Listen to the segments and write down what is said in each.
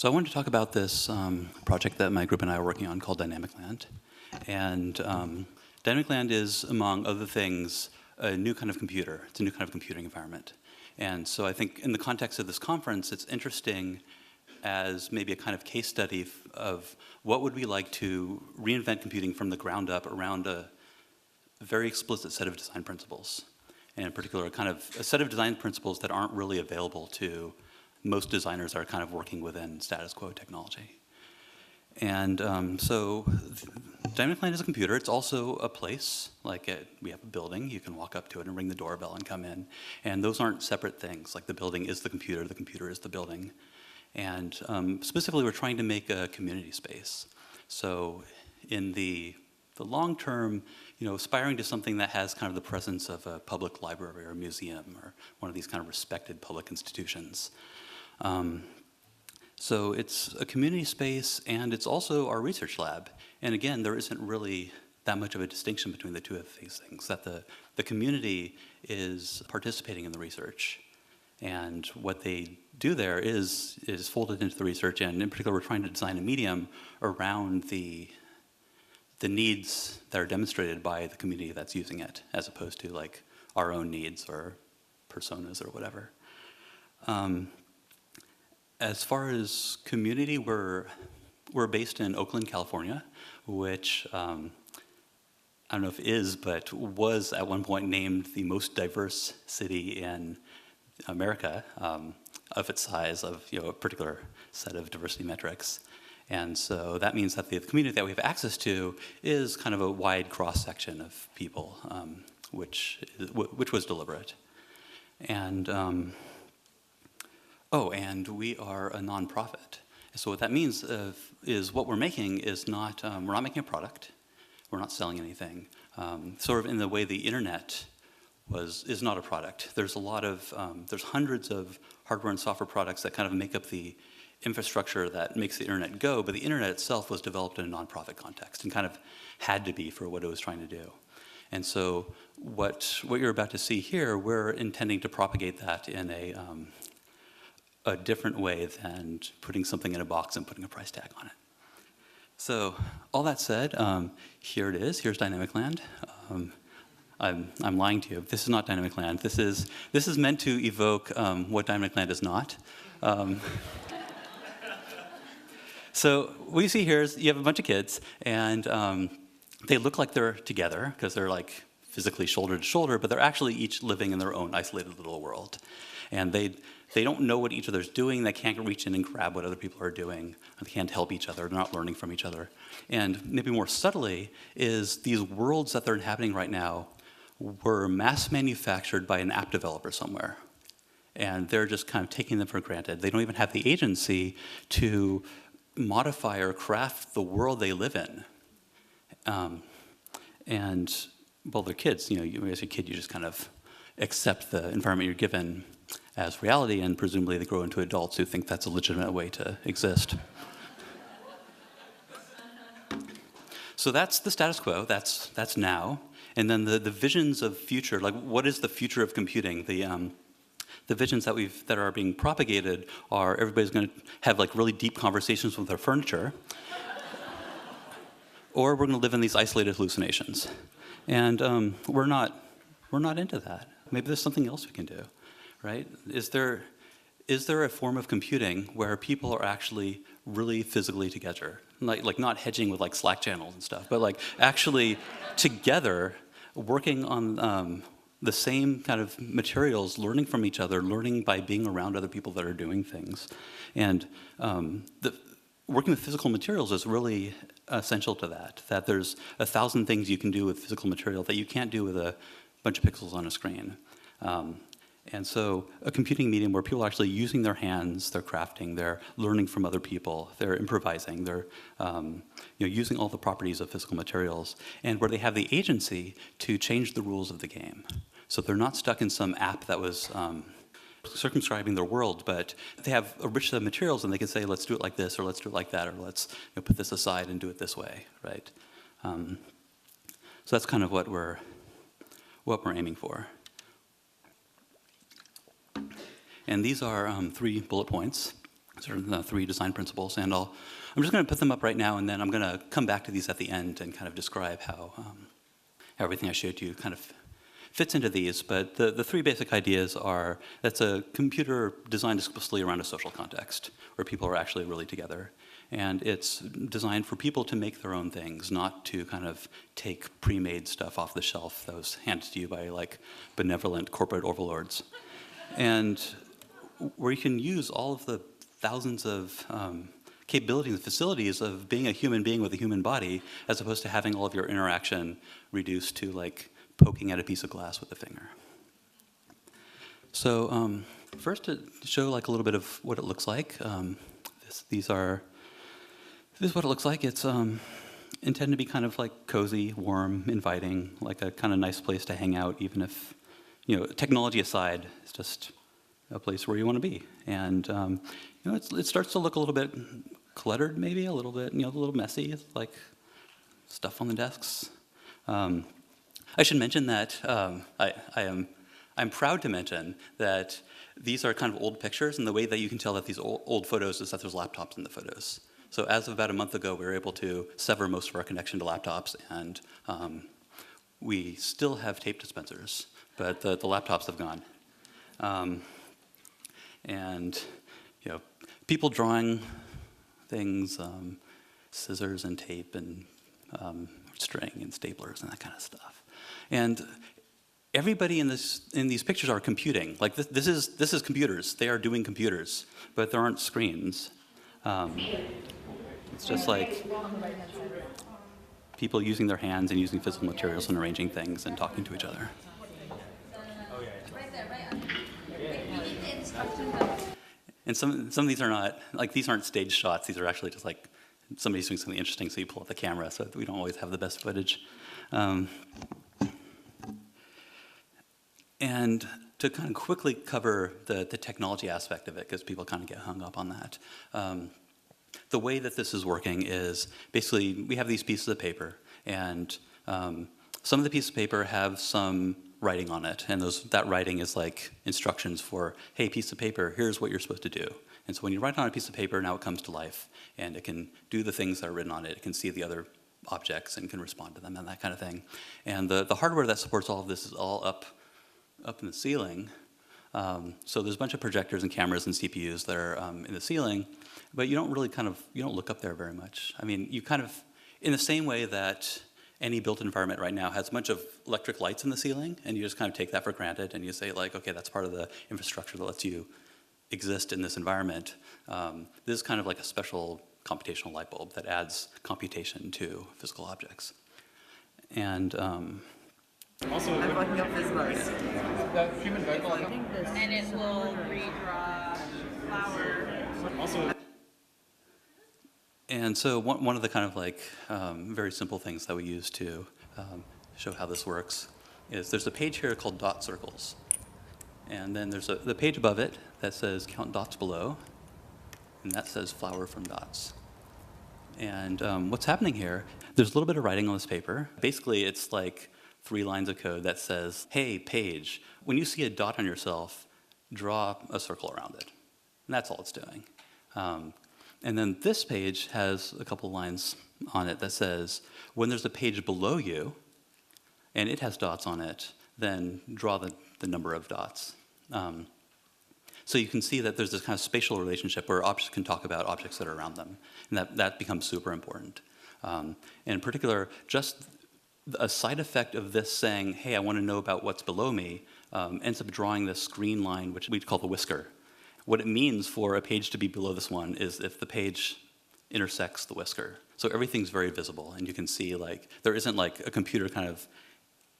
So I wanted to talk about this project that my group and I are working on called Dynamicland. And Dynamicland is, among other things, a new kind of computer. It's a new kind of computing environment. And so I think in the context of this conference, it's interesting as maybe a kind of case study of what would we like to reinvent computing from the ground up around a very explicit set of design principles. And in particular, kind of a set of design principles that aren't really available to most designers that are kind of working within status quo technology. And so Dynamicland is a computer. It's also a place. We have a building. You can walk up to it and ring the doorbell and come in. And those aren't separate things. Like the building is the computer is the building. And specifically, we're trying to make a community space. So in the long term, aspiring to something that has kind of the presence of a public library or a museum or one of these kind of respected public institutions. So it's a community space, and it's also our research lab. And again, there isn't really that much of a distinction between the two of these things, that the community is participating in the research. And what they do there is folded into the research, and in particular, we're trying to design a medium around the needs that are demonstrated by the community that's using it, as opposed to like our own needs or personas or whatever. As far as community, we're based in Oakland, California, which I don't know if is, but was at one point named the most diverse city in America of its size, of a particular set of diversity metrics. And so that means that the community that we have access to is kind of a wide cross-section of people, which was deliberate. And and we are a nonprofit. So what that means is what we're making is not, we're not making a product. We're not selling anything. Sort of in the way the internet is not a product. There's there's hundreds of hardware and software products that kind of make up the infrastructure that makes the internet go, but the internet itself was developed in a nonprofit context and kind of had to be for what it was trying to do. And so what you're about to see here, we're intending to propagate that in a different way than putting something in a box and putting a price tag on it. So all that said, here it is. Here's Dynamicland. I'm lying to you. This is not Dynamicland. This is meant to evoke what Dynamicland is not. So what you see here is you have a bunch of kids, and they look like they're together because they're like physically shoulder to shoulder, but they're actually each living in their own isolated little world. And they don't know what each other's doing. They can't reach in and grab what other people are doing. They can't help each other. They're not learning from each other. And maybe more subtly is these worlds that they're inhabiting right now were mass manufactured by an app developer somewhere. And they're just kind of taking them for granted. They don't even have the agency to modify or craft the world they live in. Well, they're kids. As a kid, you just kind of accept the environment you're given as reality, and presumably they grow into adults who think that's a legitimate way to exist. So that's the status quo. That's now. And then the visions of future, like what is the future of computing? The visions that are being propagated are everybody's going to have like really deep conversations with their furniture, or we're going to live in these isolated hallucinations. And we're not into that. Maybe there's something else we can do, right? Is there a form of computing where people are actually really physically together, like not hedging with like Slack channels and stuff, but like actually together working on the same kind of materials, learning from each other, learning by being around other people that are doing things. And working with physical materials is really essential to that there's 1,000 things you can do with physical material that you can't do with a bunch of pixels on a screen. And so a computing medium where people are actually using their hands, they're crafting, they're learning from other people, they're improvising, they're using all the properties of physical materials, and where they have the agency to change the rules of the game. So they're not stuck in some app that was circumscribing their world, but they have a rich set of materials and they can say, let's do it like this, or let's do it like that, or let's put this aside and do it this way, right? So that's kind of what we're aiming for. And these are 3 bullet points. sort of the 3 design principles. And I'm just going to put them up right now, and then I'm going to come back to these at the end and kind of describe how everything I showed you kind of fits into these. But the 3 basic ideas are that's a computer designed explicitly around a social context where people are actually really together. And it's designed for people to make their own things, not to kind of take pre-made stuff off the shelf that was handed to you by like benevolent corporate overlords. And where you can use all of the thousands of capabilities and facilities of being a human being with a human body, as opposed to having all of your interaction reduced to like poking at a piece of glass with a finger. So first, to show like a little bit of what it looks like, this is what it looks like. It's intended to be kind of like cozy, warm, inviting, like a kind of nice place to hang out, even if, technology aside, it's just a place where you want to be. And it starts to look a little bit cluttered, maybe a little bit, a little messy, like stuff on the desks. I should mention that I'm proud to mention that these are kind of old pictures, and the way that you can tell that these old photos is that there's laptops in the photos. So as of about a month ago, we were able to sever most of our connection to laptops, and we still have tape dispensers, but the laptops have gone. And people drawing things, scissors and tape and string and staplers and that kind of stuff. And everybody in these pictures are computing. Like this is computers. They are doing computers, but there aren't screens. It's just like people using their hands and using physical materials and arranging things and talking to each other. And some of these are not, like these aren't staged shots. These are actually just like somebody's doing something interesting, so you pull out the camera, so we don't always have the best footage. And to kind of quickly cover the technology aspect of it, because people kind of get hung up on that. The way that this is working is basically we have these pieces of paper, and some of the pieces of paper have some writing on it, and that writing is like instructions for, hey, piece of paper, here's what you're supposed to do. And so when you write on a piece of paper, now it comes to life, and it can do the things that are written on it. It can see the other objects and can respond to them and that kind of thing. And the hardware that supports all of this is all up in the ceiling. So there's a bunch of projectors and cameras and CPUs that are in the ceiling, but you don't really you don't look up there very much. I mean, you kind of, in the same way that any built environment right now has a bunch of electric lights in the ceiling, and you just kind of take that for granted, and you say like, okay, that's part of the infrastructure that lets you exist in this environment. This is kind of like a special computational light bulb that adds computation to physical objects. And also, I'm looking up this bus. The human vocal. And it will redraw flower. Also. And so one of the kind of like very simple things that we use to show how this works is there's a page here called dot circles. And then there's the page above it that says count dots below, and that says flower from dots. And what's happening here, there's a little bit of writing on this paper. Basically, it's like 3 lines of code that says, hey, page, when you see a dot on yourself, draw a circle around it. And that's all it's doing. And then this page has a couple lines on it that says, when there's a page below you, and it has dots on it, then draw the number of dots. So you can see that there's this kind of spatial relationship where objects can talk about objects that are around them, and that becomes super important. And in particular, just a side effect of this saying, hey, I want to know about what's below me, ends up drawing this green line, which we'd call the whisker. What it means for a page to be below this one is if the page intersects the whisker. So everything's very visible, and you can see like there isn't like a computer kind of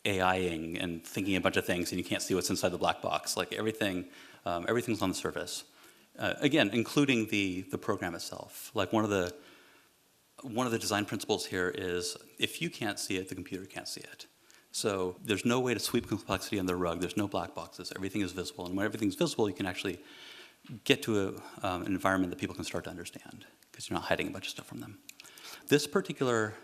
AIing and thinking a bunch of things, and you can't see what's inside the black box. Like everything's on the surface. Again, including the program itself. Like one of the design principles here is if you can't see it, the computer can't see it. So there's no way to sweep complexity under the rug. There's no black boxes. Everything is visible, and when everything's visible, you can actually get to an environment that people can start to understand because you're not hiding a bunch of stuff from them. This particular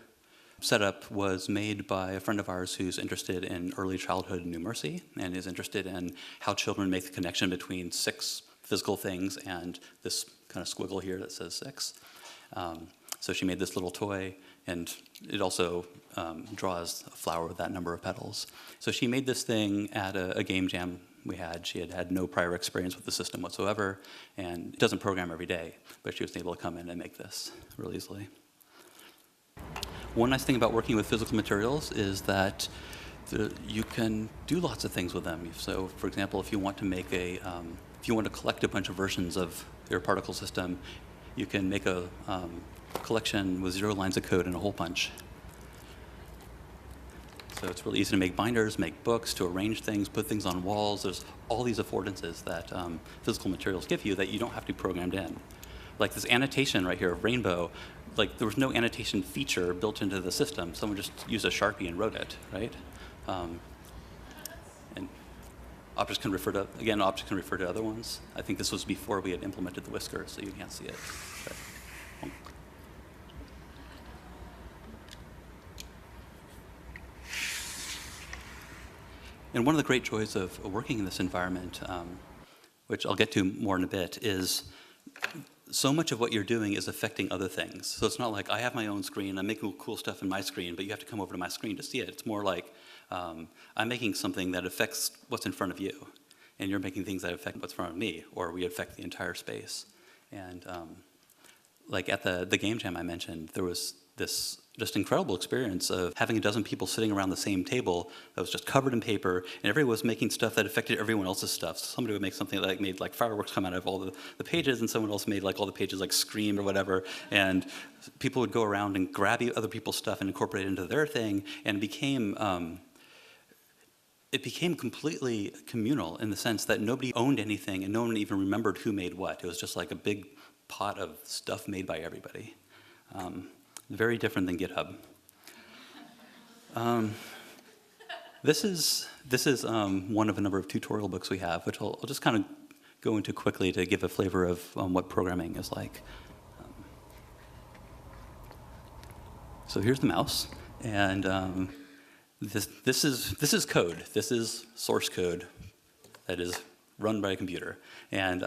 setup was made by a friend of ours who's interested in early childhood numeracy and is interested in how children make the connection between 6 physical things and this kind of squiggle here that says 6. So she made this little toy, and it also draws a flower with that number of petals. So she made this thing at a game jam we had. She had had no prior experience with the system whatsoever, and it doesn't program every day, but she was able to come in and make this real easily. One nice thing about working with physical materials is that you can do lots of things with them. So, for example, if you want to make if you want to collect a bunch of versions of your particle system, you can make a collection with 0 lines of code and a hole punch. So it's really easy to make binders, make books, to arrange things, put things on walls. There's all these affordances that physical materials give you that you don't have to be programmed in. Like this annotation right here of rainbow, like there was no annotation feature built into the system. Someone just used a Sharpie and wrote it, right? And objects can refer to, again, objects can refer to other ones. I think this was before we had implemented the whisker, so you can't see it. But, and one of the great joys of working in this environment, which I'll get to more in a bit, is so much of what you're doing is affecting other things. So it's not like I have my own screen, I'm making cool stuff in my screen, but you have to come over to my screen to see it. It's more like I'm making something that affects what's in front of you, and you're making things that affect what's in front of me, or we affect the entire space. And like at the game jam I mentioned, there was this just incredible experience of having a dozen people sitting around the same table that was just covered in paper, and everyone was making stuff that affected everyone else's stuff. So somebody would make something that made like fireworks come out of all the pages, and someone else made like all the pages like scream or whatever, and people would go around and grab other people's stuff and incorporate it into their thing, and it became completely communal in the sense that nobody owned anything and no one even remembered who made what. It was just like a big pot of stuff made by everybody. Very different than GitHub. This is one of a number of tutorial books we have, which I'll just kind of go into quickly to give a flavor of what programming is like. So here's the mouse, and this is code. This is source code that is run by a computer, and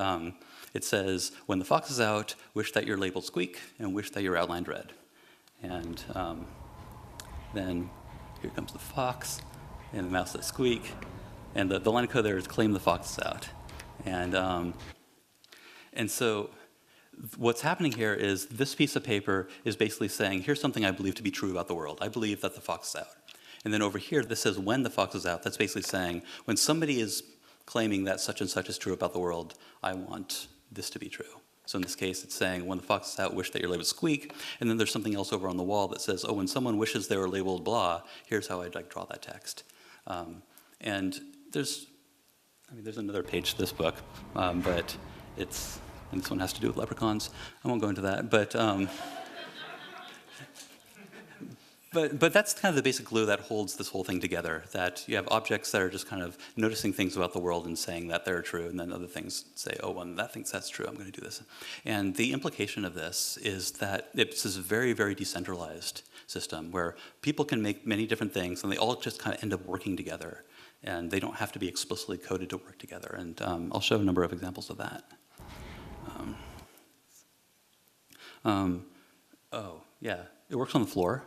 it says, when the fox is out, wish that you're labeled squeak, and wish that you're outlined red. And then here comes the fox, and the mouse says squeak, and the line of code there is claim the fox is out. And so what's happening here is this piece of paper is basically saying, here's something I believe to be true about the world. I believe that the fox is out. And then over here, this says when the fox is out. That's basically saying, when somebody is claiming that such and such is true about the world, I want this to be true. So in this case, it's saying, when the fox is out, wish that you're labeled squeak. And then there's something else over on the wall that says, oh, when someone wishes they were labeled blah, here's how I'd like draw that text. And there's another page to this book, but and this one has to do with leprechauns. I won't go into that, but that's kind of the basic glue that holds this whole thing together, that you have objects that are just kind of noticing things about the world and saying that they're true, and then other things say, oh, when that thinks that's true, I'm going to do this. And the implication of this is that it's this very, very decentralized system where people can make many different things, and they all just kind of end up working together. And they don't have to be explicitly coded to work together. And I'll show a number of examples of that. Oh, yeah, it works on the floor.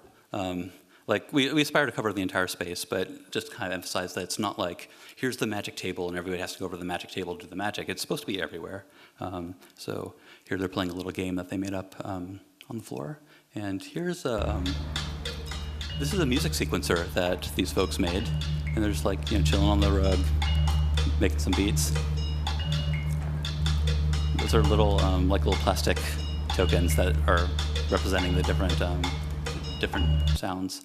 Like we aspire to cover the entire space, but just kind of emphasize that it's not like, here's the magic table and everybody has to go over to the magic table to do the magic. It's supposed to be everywhere. So here they're playing a little game that they made up on the floor. And here's this is a music sequencer that these folks made. And they're just like, chilling on the rug, making some beats. Those are little, like little plastic tokens that are representing the different sounds.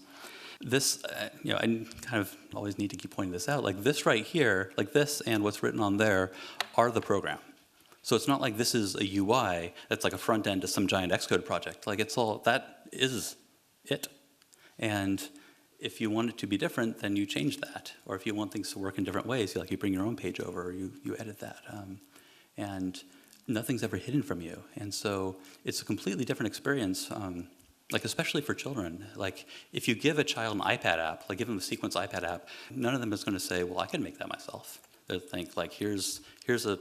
This, I kind of always need to keep pointing this out. Like this right here, like this and what's written on there are the program. So it's not like this is a UI that's like a front end to some giant Xcode project. Like that is it. And if you want it to be different, then you change that. Or if you want things to work in different ways, you bring your own page over, or you edit that. And nothing's ever hidden from you. And so it's a completely different experience, like especially for children. Like if you give a child an iPad app, like give them the Sequence iPad app, none of them is going to say, well, I can make that myself. They'll think like, here's a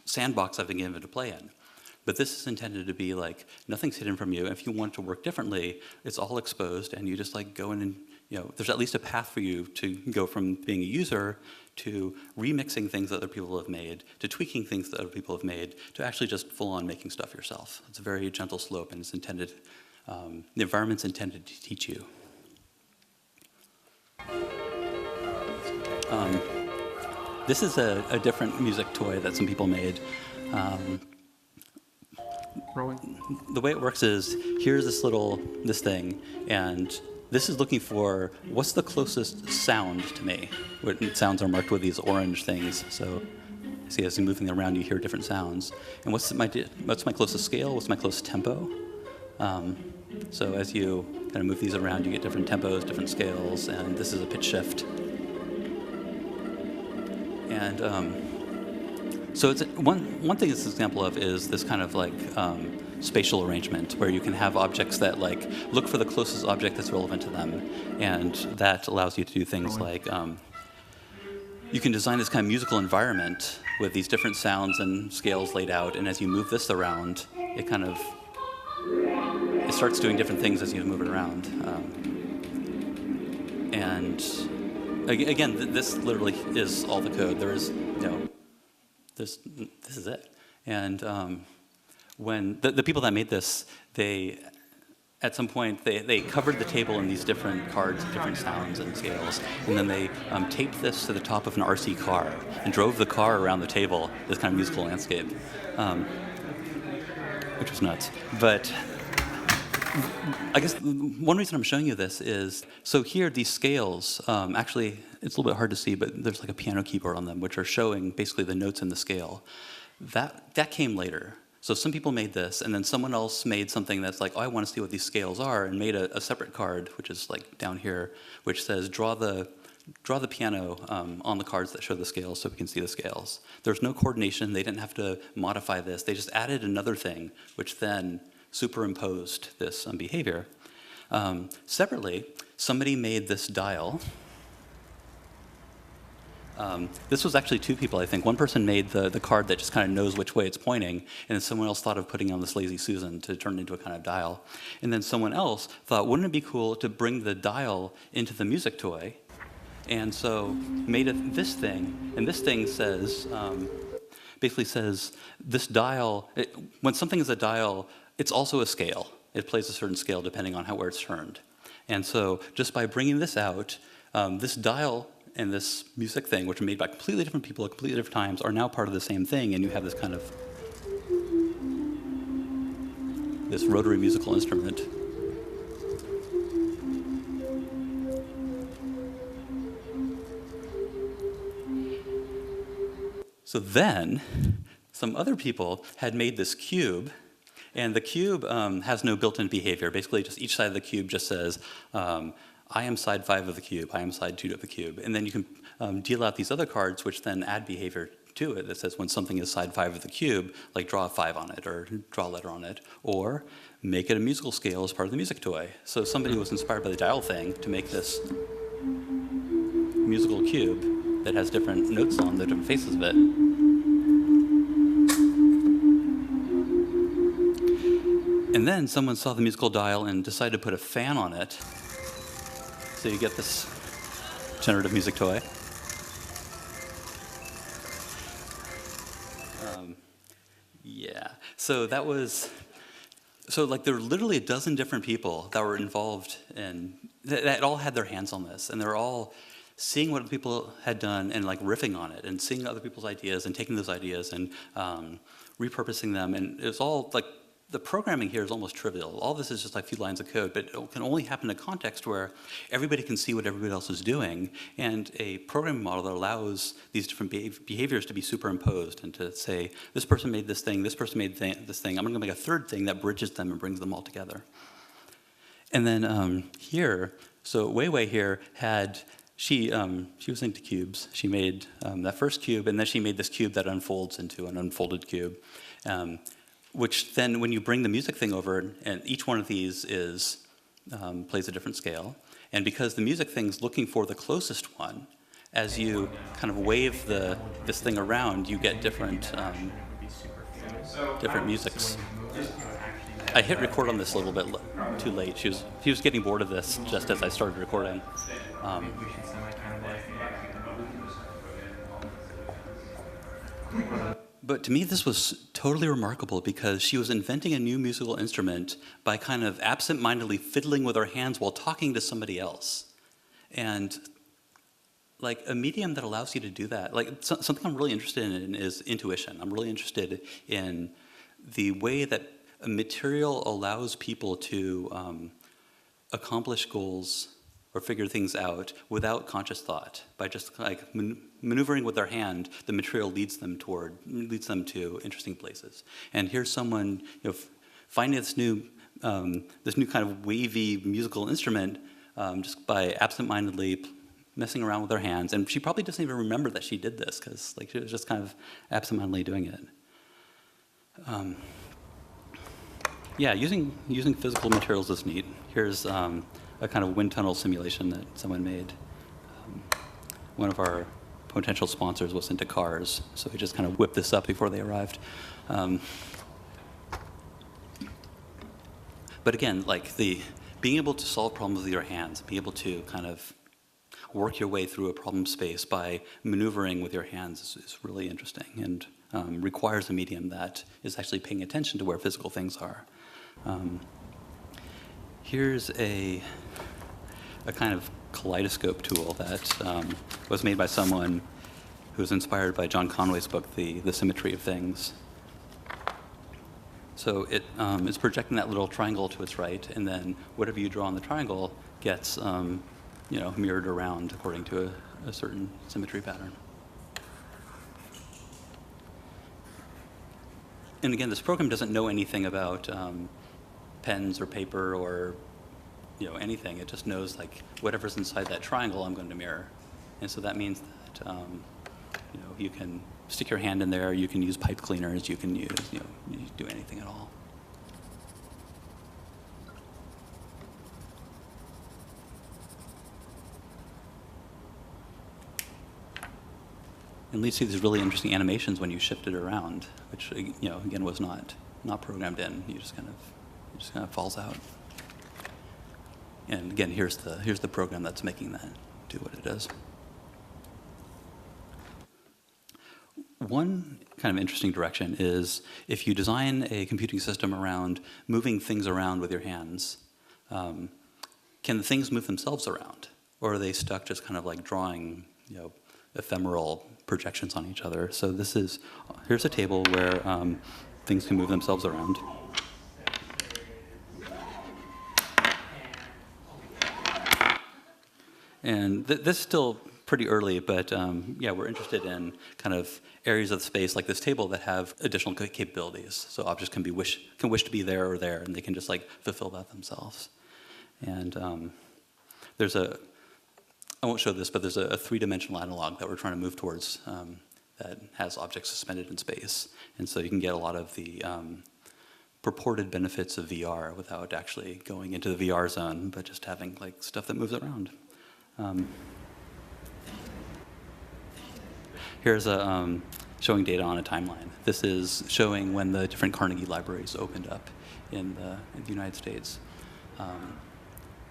sandbox I've been given to play in. But this is intended to be like, nothing's hidden from you. If you want it to work differently, it's all exposed, and you just like go in and, there's at least a path for you to go from being a user to remixing things that other people have made, to tweaking things that other people have made, to actually just full-on making stuff yourself. It's a very gentle slope, and it's intended, the environment's intended to teach you. This is a different music toy that some people made. The way it works is, here's this thing, and this is looking for what's the closest sound to me. Sounds are marked with these orange things, so see as you're moving around you hear different sounds. And what's my closest scale, what's my closest tempo? So as you kind of move these around, you get different tempos, different scales, and this is a pitch shift. And so it's one thing it's an example of is this kind of like spatial arrangement where you can have objects that like look for the closest object that's relevant to them, and that allows you to do things like you can design this kind of musical environment with these different sounds and scales laid out, and as you move this around, it starts doing different things as you move it around. And again, this literally is all the code. There is this is it. And when the people that made this, at some point, they covered the table in these different cards of different sounds and scales, and then they taped this to the top of an RC car and drove the car around the table, this kind of musical landscape, which was nuts. But I guess one reason I'm showing you this is, so here these scales, actually it's a little bit hard to see, but there's like a piano keyboard on them, which are showing basically the notes in the scale. That came later. So some people made this, and then someone else made something that's like, oh, I want to see what these scales are, and made a separate card, which is like down here, which says draw the piano on the cards that show the scales so we can see the scales. There's no coordination. They didn't have to modify this. They just added another thing, which then superimposed this behavior. Separately, somebody made this dial. This was actually two people, I think. One person made the card that just kind of knows which way it's pointing, and then someone else thought of putting on this Lazy Susan to turn it into a kind of dial. And then someone else thought, wouldn't it be cool to bring the dial into the music toy? And so made this thing, and this thing says, basically says, this dial, when something is a dial, it's also a scale. It plays a certain scale depending on where it's turned. And so just by bringing this out, this dial and this music thing, which are made by completely different people at completely different times, are now part of the same thing, and you have this kind of this rotary musical instrument. So then, some other people had made this cube, and the cube has no built-in behavior. Basically, just each side of the cube just says, I am side 5 of the cube, I am side 2 of the cube. And then you can deal out these other cards, which then add behavior to it that says when something is side 5 of the cube, like draw a 5 on it, or draw a letter on it, or make it a musical scale as part of the music toy. So somebody was inspired by the dial thing to make this musical cube that has different notes on the different faces of it. And then someone saw the musical dial and decided to put a fan on it. So you get this generative music toy. Yeah, so that was, so like there were literally a dozen different people that were involved in, that all had their hands on this, and they were all seeing what people had done and like riffing on it, and seeing other people's ideas and taking those ideas and repurposing them, and it was all like, the programming here is almost trivial. All this is just like a few lines of code, but it can only happen in a context where everybody can see what everybody else is doing, and a programming model that allows these different behaviors to be superimposed and to say, this person made this thing, this person made this thing, I'm gonna make a third thing that bridges them and brings them all together. And then here, so Wei Wei here had, she was into cubes. She made that first cube, and then she made this cube that unfolds into an unfolded cube. Which then, when you bring the music thing over, and each one of these plays a different scale, and because the music thing's looking for the closest one, as you kind of wave this thing around, you get different different musics. I hit record on this a little bit too late. She was getting bored of this just as I started recording. But to me, this was totally remarkable because she was inventing a new musical instrument by kind of absent-mindedly fiddling with her hands while talking to somebody else. And like a medium that allows you to do that, like something I'm really interested in is intuition. I'm really interested in the way that a material allows people to accomplish goals or figure things out without conscious thought. By just like maneuvering with their hand, the material leads them to interesting places. And here's someone, finding this new kind of wavy musical instrument just by absent-mindedly messing around with her hands. And she probably doesn't even remember that she did this because like she was just kind of absent-mindedly doing it. Yeah, using physical materials is neat. Here's a kind of wind tunnel simulation that someone made. One of our potential sponsors was into cars, so we just kind of whipped this up before they arrived. But again, like being able to solve problems with your hands, being able to kind of work your way through a problem space by maneuvering with your hands is really interesting and requires a medium that is actually paying attention to where physical things are. Here's a kind of kaleidoscope tool that was made by someone who was inspired by John Conway's book, The Symmetry of Things. So it is projecting that little triangle to its right, and then whatever you draw on the triangle gets mirrored around according to a certain symmetry pattern. And again, this program doesn't know anything about pens or paper or anything. It just knows like whatever's inside that triangle I'm going to mirror. And so that means that you can stick your hand in there, you can use pipe cleaners, you can use, you do anything at all. And leads to these really interesting animations when you shift it around, which again was not programmed in. It just kind of falls out. And again, here's the program that's making that do what it does. One kind of interesting direction is if you design a computing system around moving things around with your hands, can the things move themselves around? Or are they stuck just kind of like drawing, ephemeral projections on each other? So here's a table where things can move themselves around. And this is still pretty early, but we're interested in kind of areas of the space like this table that have additional capabilities. So objects can wish to be there or there, and they can just like fulfill that themselves. And there's I won't show this, but there's a three-dimensional analog that we're trying to move towards that has objects suspended in space. And so you can get a lot of the purported benefits of VR without actually going into the VR zone, but just having like stuff that moves around. Here's showing data on a timeline. This is showing when the different Carnegie libraries opened up in the United States.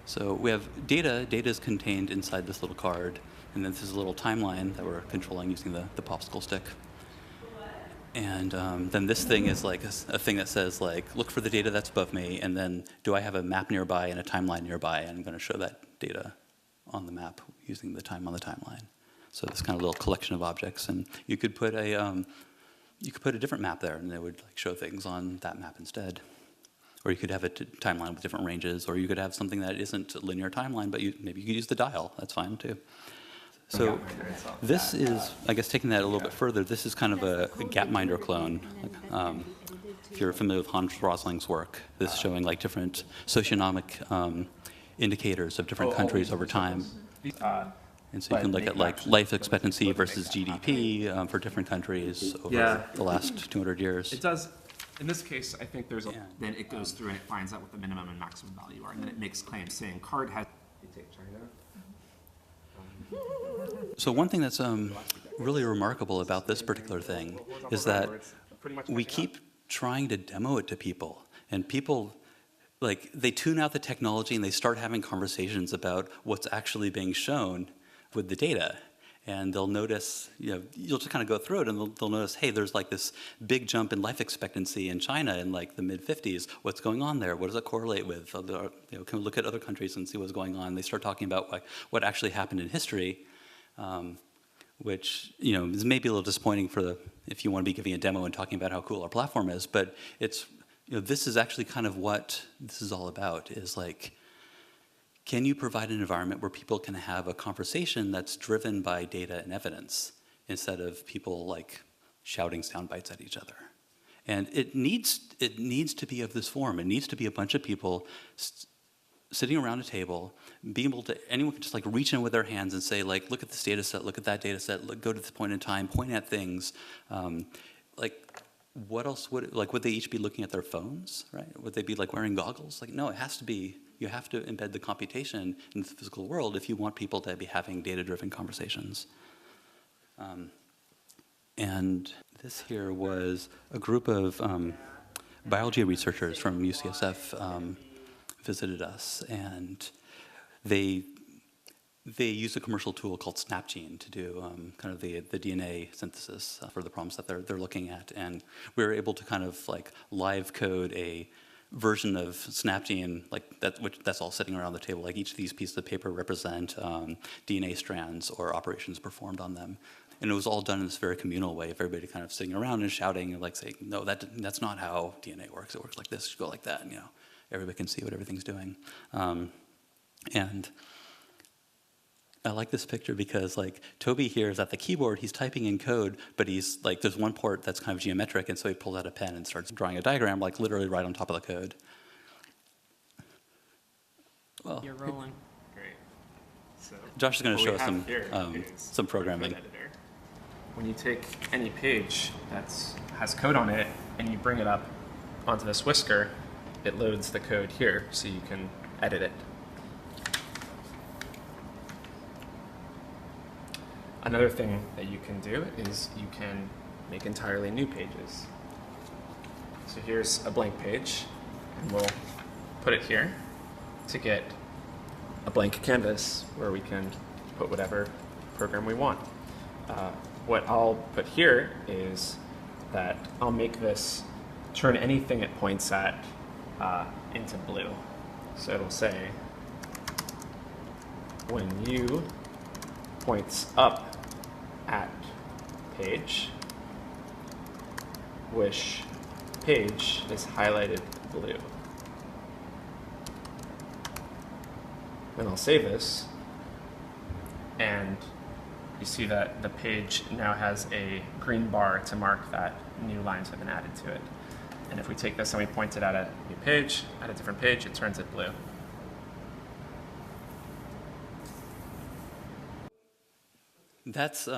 So we have data. Data is contained inside this little card, and then this is a little timeline that we're controlling using the popsicle stick. And then this thing is like a thing that says like, look for the data that's above me, and then do I have a map nearby and a timeline nearby? And I'm going to show that data on the map using the time on the timeline. So this kind of little collection of objects, and you could put a different map there, and it would like show things on that map instead. Or you could have a timeline with different ranges, or you could have something that isn't a linear timeline, but maybe you could use the dial. That's fine too. So this is, I guess, taking that a little bit further. This is kind of a Gapminder clone. If you're familiar with Hans Rosling's work, this is showing like different socioeconomic indicators of different countries over time. And so you can look at like life expectancy versus GDP for different countries over the last 200 years. It does. In this case, I think there's Then it goes through and it finds out what the minimum and maximum value are, and then it makes claims saying card has. You take China. So one thing that's really remarkable about this particular thing is that we keep trying to demo it to people. And people, like, they tune out the technology and they start having conversations about what's actually being shown with the data. And they'll notice, you'll just kind of go through it and they'll notice, hey, there's like this big jump in life expectancy in China in like the mid-50s. What's going on there? What does it correlate with? Can we look at other countries and see what's going on? They start talking about like what actually happened in history, which is maybe a little disappointing if you want to be giving a demo and talking about how cool our platform is. But it's this is actually kind of what this is all about. Is like, can you provide an environment where people can have a conversation that's driven by data and evidence instead of people like shouting sound bites at each other? And it needs to be of this form. It needs to be a bunch of people sitting around a table, being able to, anyone can just like reach in with their hands and say like, look at this data set, look at that data set, go to this point in time, point at things. What else would they each be looking at their phones, right? Would they be like wearing goggles? Like, no, it has to be, you have to embed the computation in the physical world if you want people to be having data-driven conversations. And this here was a group of biology researchers from UCSF visited us, and they use a commercial tool called SnapGene to do kind of the DNA synthesis for the problems that they're looking at. And we were able to kind of like live code a version of SnapGene, like that's all sitting around the table. Like each of these pieces of paper represent DNA strands or operations performed on them. And it was all done in this very communal way of everybody kind of sitting around and shouting and like saying, no, that's not how DNA works. It works like this, you go like that, and everybody can see what everything's doing. And I like this picture because like Toby here is at the keyboard, he's typing in code, but he's like, there's one port that's kind of geometric, and so he pulls out a pen and starts drawing a diagram like literally right on top of the code. Well, You're rolling. Great. So Josh is going to show us some programming. When you take any page that has code on it and you bring it up onto this whisker, it loads the code here so you can edit it. Another thing that you can do is you can make entirely new pages. So here's a blank page, and we'll put it here to get a blank canvas where we can put whatever program we want. What I'll put here is that I'll make this turn anything it points at into blue. So it'll say, when U points up at page, wish page is highlighted blue. Then I'll save this, and you see that the page now has a green bar to mark that new lines have been added to it. And if we take this and we point it at a new page, at a different page, it turns it blue. That's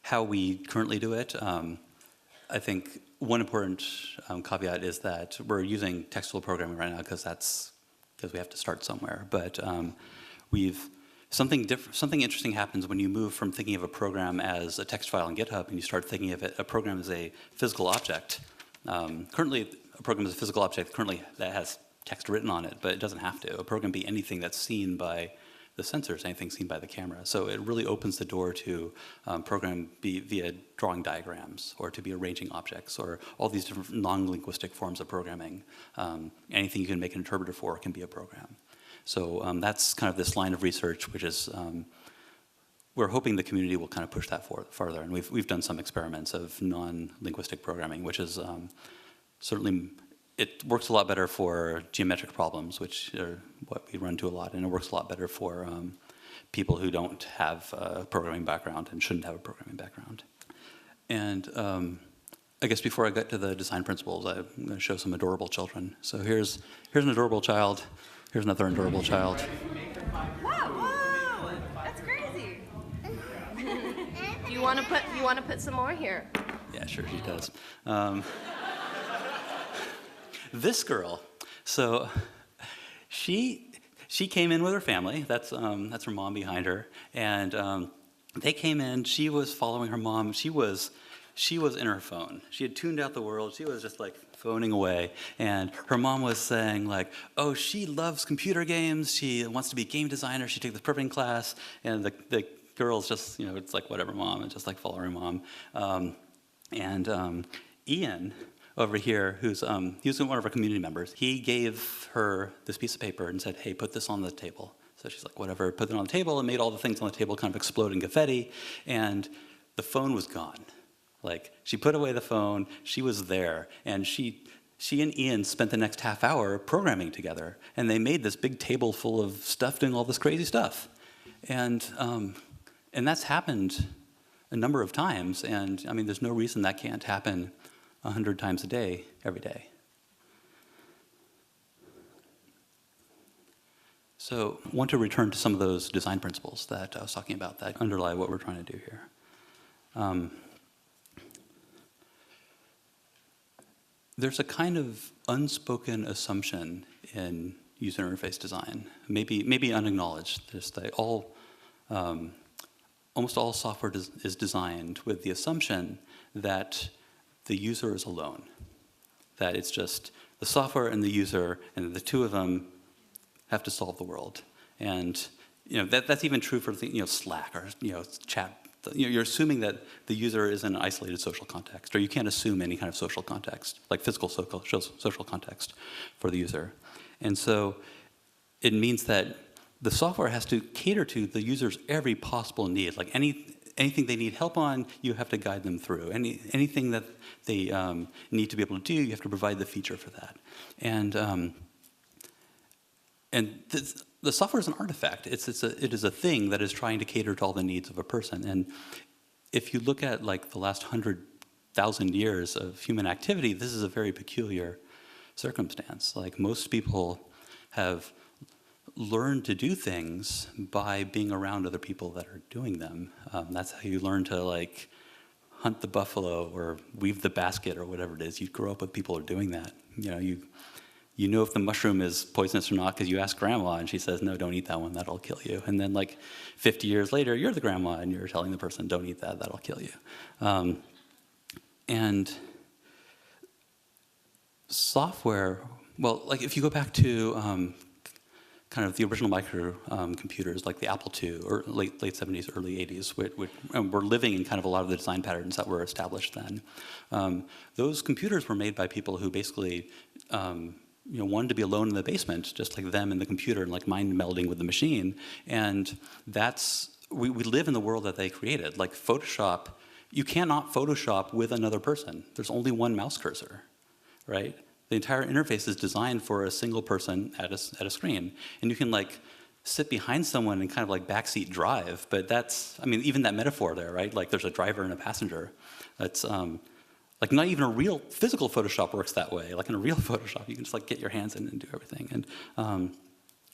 how we currently do it. I think one important caveat is that we're using textual programming right now because we have to start somewhere. But something interesting happens when you move from thinking of a program as a text file in GitHub and you start thinking of a program as a physical object. Currently, a program is a physical object that has text written on it, but it doesn't have to. A program be anything that's seen by the sensors, anything seen by the camera. So it really opens the door to program via drawing diagrams or to be arranging objects or all these different non-linguistic forms of programming. Anything you can make an interpreter for can be a program. So that's kind of this line of research, which is we're hoping the community will kind of push that farther. And we've done some experiments of non-linguistic programming, which is certainly, it works a lot better for geometric problems, which are what we run to a lot, and it works a lot better for people who don't have a programming background and shouldn't have a programming background. And I guess before I get to the design principles, I'm going to show some adorable children. So here's an adorable child. Here's another adorable child. Whoa, that's crazy. You want to put some more here? Yeah, sure, she does. This girl, so she came in with her family. That's her mom behind her, and they came in. She was following her mom. She was she was in her phone. She had tuned out the world. She was just like phoning away. And her mom was saying like, oh, she loves computer games. She wants to be a game designer. She took the programming class. And the girl's just, it's like, whatever, mom. It's just like following mom. Ian over here, he was one of our community members, he gave her this piece of paper and said, hey, put this on the table. So she's like, whatever, put it on the table, and made all the things on the table kind of explode in confetti, and the phone was gone. Like, she put away the phone, she was there, and she and Ian spent the next half hour programming together, and they made this big table full of stuff doing all this crazy stuff. And that's happened a number of times, and I mean, there's no reason that can't happen 100 times a day, every day. So I want to return to some of those design principles that I was talking about that underlie what we're trying to do here. There's a kind of unspoken assumption in user interface design, maybe unacknowledged. Just that almost all software is designed with the assumption that the user is alone, that it's just the software and the user, and the two of them have to solve the world. And that's even true for Slack or chat. You're assuming that the user is in an isolated social context, or you can't assume any kind of social context, like physical social context for the user. And so it means that the software has to cater to the user's every possible need. Like anything they need help on, you have to guide them through. Anything that they need to be able to do, you have to provide the feature for that. And the software is an artifact. It is a thing that is trying to cater to all the needs of a person. And if you look at like the last 100,000 years of human activity, this is a very peculiar circumstance. Like most people have learned to do things by being around other people that are doing them. That's how you learn to like hunt the buffalo or weave the basket or whatever it is. You grow up with people who are doing that. You know if the mushroom is poisonous or not because you ask grandma and she says, no, don't eat that one, that'll kill you. And then like 50 years later, you're the grandma and you're telling the person, don't eat that, that'll kill you. And software, well, like if you go back to kind of the original microcomputers like the Apple II, or late 70s, early 80s, and we're living in kind of a lot of the design patterns that were established then. Those computers were made by people who basically wanted to be alone in the basement, just like them and the computer, and like mind melding with the machine. And we live in the world that they created. Like Photoshop, you cannot Photoshop with another person. There's only one mouse cursor, right? The entire interface is designed for a single person at a screen. And you can like sit behind someone and kind of like backseat drive, but even that metaphor there, right? Like there's a driver and a passenger. That's like not even a real physical Photoshop works that way. Like in a real Photoshop, you can just like get your hands in and do everything. And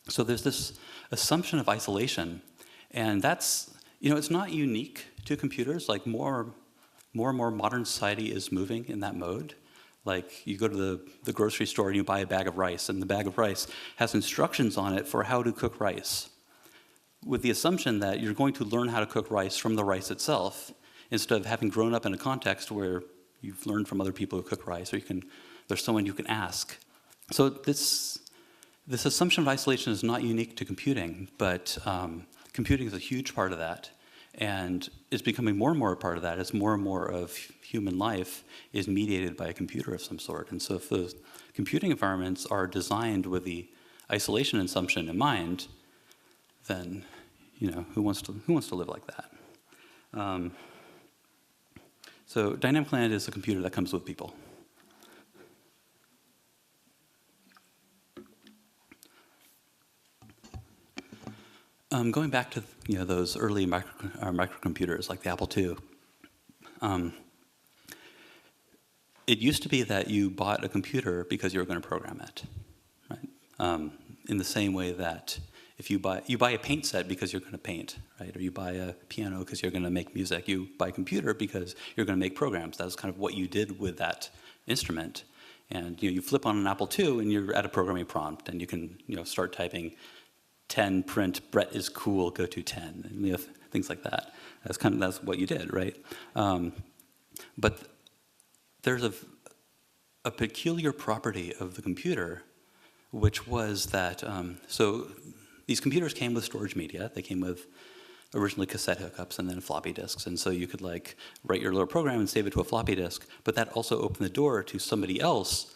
so there's this assumption of isolation, and that's, it's not unique to computers. Like more and more modern society is moving in that mode. Like you go to the grocery store and you buy a bag of rice, and the bag of rice has instructions on it for how to cook rice, with the assumption that you're going to learn how to cook rice from the rice itself, instead of having grown up in a context where you've learned from other people who cook rice, or there's someone you can ask. So this assumption of isolation is not unique to computing, but computing is a huge part of that, and it's becoming more and more a part of that as more and more of human life is mediated by a computer of some sort. And so if those computing environments are designed with the isolation assumption in mind, then who wants to live like that? So Dynamicland is a computer that comes with people. Going back to those early microcomputers like the Apple II, it used to be that you bought a computer because you were going to program it, right? In the same way that if you buy a paint set because you're going to paint, right? Or you buy a piano because you're going to make music. You buy a computer because you're going to make programs. That's kind of what you did with that instrument. And you flip on an Apple II and you're at a programming prompt, and you can start typing 10 print Bret is cool, go to 10, and things like that. That's what you did, right? But there's a peculiar property of the computer, which was that, so these computers came with storage media. They came with originally cassette hookups and then floppy disks. And so you could like write your little program and save it to a floppy disk, but that also opened the door to somebody else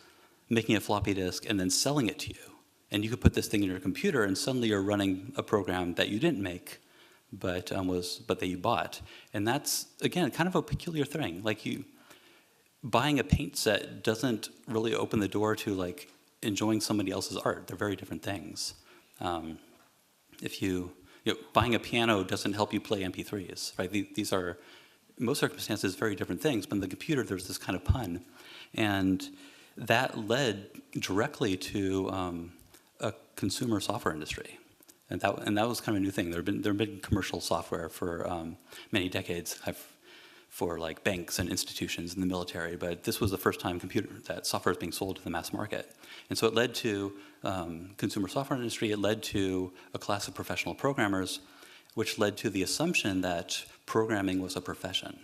making a floppy disk and then selling it to you. And you could put this thing in your computer and suddenly you're running a program that you didn't make, but that you bought. And that's, again, kind of a peculiar thing. Like buying a paint set doesn't really open the door to like enjoying somebody else's art. They're very different things. Buying a piano doesn't help you play MP3s, right? These are, in most circumstances, very different things. But in the computer, there's this kind of pun. And that led directly to a consumer software industry. And that was kind of a new thing. There have been commercial software for many decades for like banks and institutions in the military, but this was the first time that software is being sold to the mass market. And so it led to consumer software industry, it led to a class of professional programmers, which led to the assumption that programming was a profession,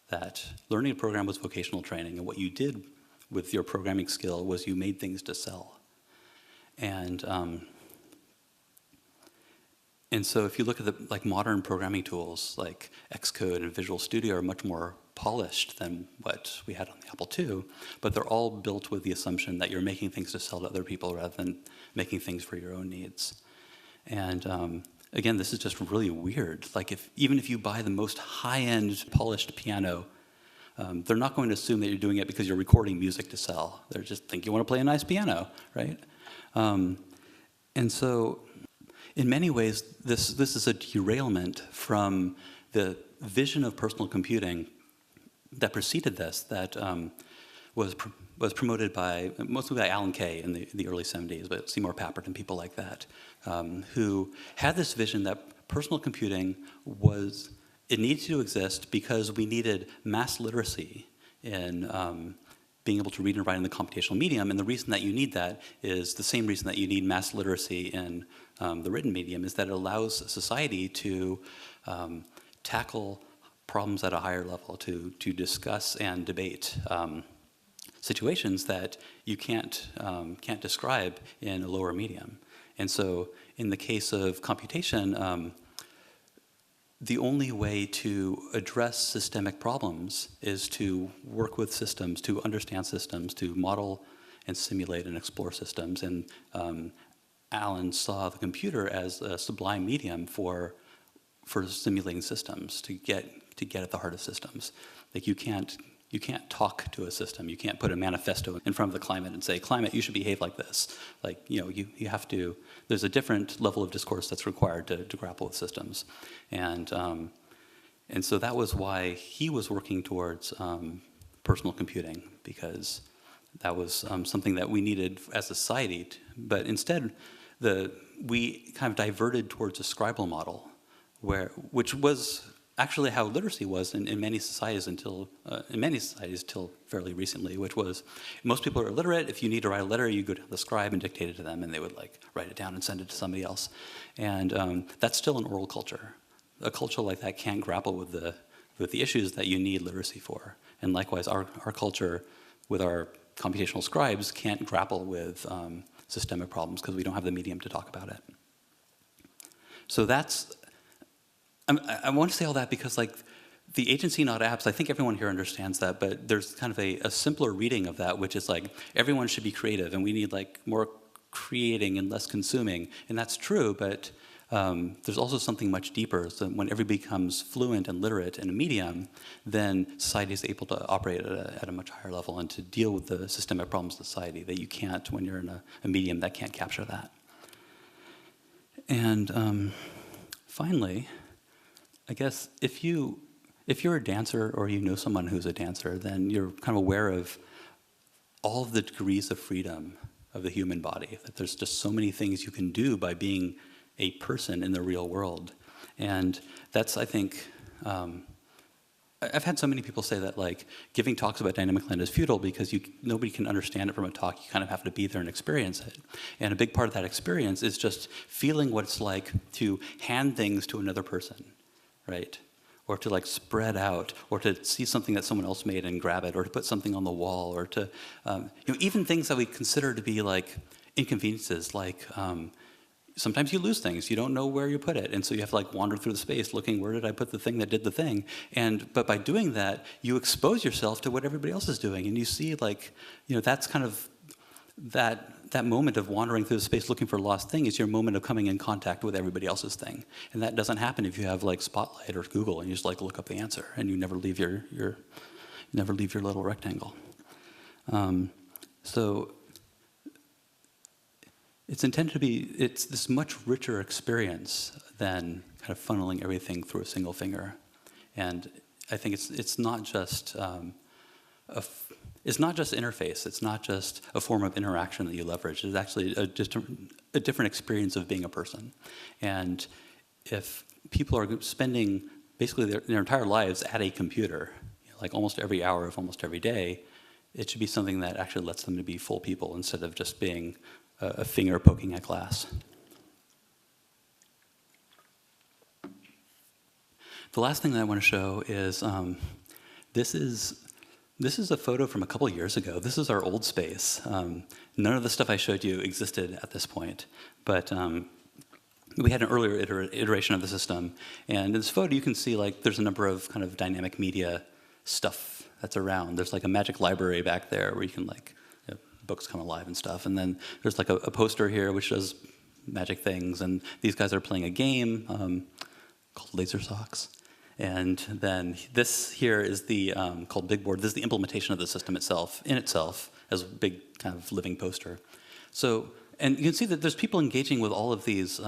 that learning to program was vocational training, and what you did with your programming skill was you made things to sell. And so if you look at the like modern programming tools like Xcode and Visual Studio are much more polished than what we had on the Apple II, but they're all built with the assumption that you're making things to sell to other people rather than making things for your own needs. And again, this is just really weird. Like even if you buy the most high-end polished piano, they're not going to assume that you're doing it because you're recording music to sell. They just think you want to play a nice piano, right? And so in many ways, this is a derailment from the vision of personal computing that preceded this, that was promoted mostly by Alan Kay in the early 70s, but Seymour Papert and people like that, who had this vision that personal computing it needed to exist because we needed mass literacy in being able to read and write in the computational medium. And the reason that you need that is the same reason that you need mass literacy in the written medium, is that it allows society to tackle problems at a higher level, to discuss and debate situations that you can't describe in a lower medium. And so in the case of computation, the only way to address systemic problems is to work with systems, to understand systems, to model and simulate and explore systems. And Alan saw the computer as a sublime medium for simulating systems, to get at the heart of systems. Like you can't talk to a system. You can't put a manifesto in front of the climate and say, climate, you should behave like this. Like, you have to, there's a different level of discourse that's required to grapple with systems. And so that was why he was working towards personal computing, because that was something that we needed as a society. But instead, we kind of diverted towards a scribal model, which was actually how literacy was in many societies till fairly recently, which was most people are illiterate. If you need to write a letter, you go to the scribe and dictate it to them, and they would like write it down and send it to somebody else. And that's still an oral culture. A culture like that can't grapple with the issues that you need literacy for. And likewise, our culture with our computational scribes can't grapple with systemic problems because we don't have the medium to talk about it. So I want to say all that because like the agency, not apps, I think everyone here understands that, but there's kind of a simpler reading of that, which is like everyone should be creative and we need like more creating and less consuming. And that's true, but there's also something much deeper. So when everybody becomes fluent and literate in a medium, then society is able to operate at a much higher level and to deal with the systemic problems of society that you can't when you're in a medium that can't capture that. And finally, I guess if you're a dancer or you know someone who's a dancer, then you're kind of aware of all of the degrees of freedom of the human body, that there's just so many things you can do by being a person in the real world. And that's, I think, I've had so many people say that like giving talks about Dynamicland is futile because nobody can understand it from a talk. You kind of have to be there and experience it. And a big part of that experience is just feeling what it's like to hand things to another person, right? or to like spread out, or to see something that someone else made and grab it, or to put something on the wall, or to, even things that we consider to be like inconveniences, like sometimes you lose things, you don't know where you put it, and so you have to like wander through the space looking, where did I put the thing that did the thing? But by doing that, you expose yourself to what everybody else is doing, and you see like, that's kind of, that moment of wandering through the space looking for a lost thing is your moment of coming in contact with everybody else's thing. And that doesn't happen if you have like Spotlight or Google and you just like look up the answer and you never leave your little rectangle. So it's intended to be, it's this much richer experience than kind of funneling everything through a single finger. And I think it's not just it's not just interface. It's not just a form of interaction that you leverage. It's actually just a different experience of being a person. And if people are spending basically their entire lives at a computer, like almost every hour of almost every day, it should be something that actually lets them to be full people instead of just being a finger poking at glass. The last thing that I want to show is this is a photo from a couple years ago. This is our old space. None of the stuff I showed you existed at this point, but we had an earlier iteration of the system. And in this photo, you can see like there's a number of kind of dynamic media stuff that's around. There's like a magic library back there where you can like, books come alive and stuff. And then there's like a poster here which does magic things. And these guys are playing a game called Laser Socks. And then this here is the called Big Board. This is the implementation of the system itself, as a big kind of living poster. So, and you can see that there's people engaging with all of these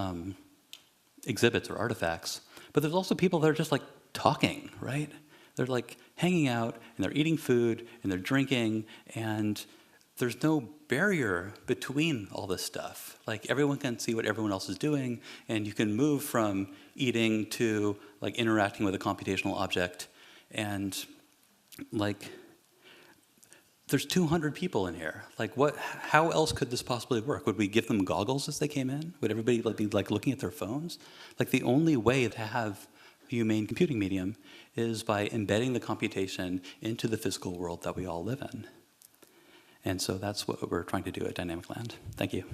exhibits or artifacts, but there's also people that are just like talking, right? They're like hanging out and they're eating food and they're drinking, and there's no barrier between all this stuff. Like everyone can see what everyone else is doing, and you can move from eating to like interacting with a computational object. And like there's 200 people in here. Like how else could this possibly work? Would we give them goggles as they came in? Would everybody like be like looking at their phones? Like the only way to have a humane computing medium is by embedding the computation into the physical world that we all live in. And so that's what we're trying to do at Dynamicland. Thank you.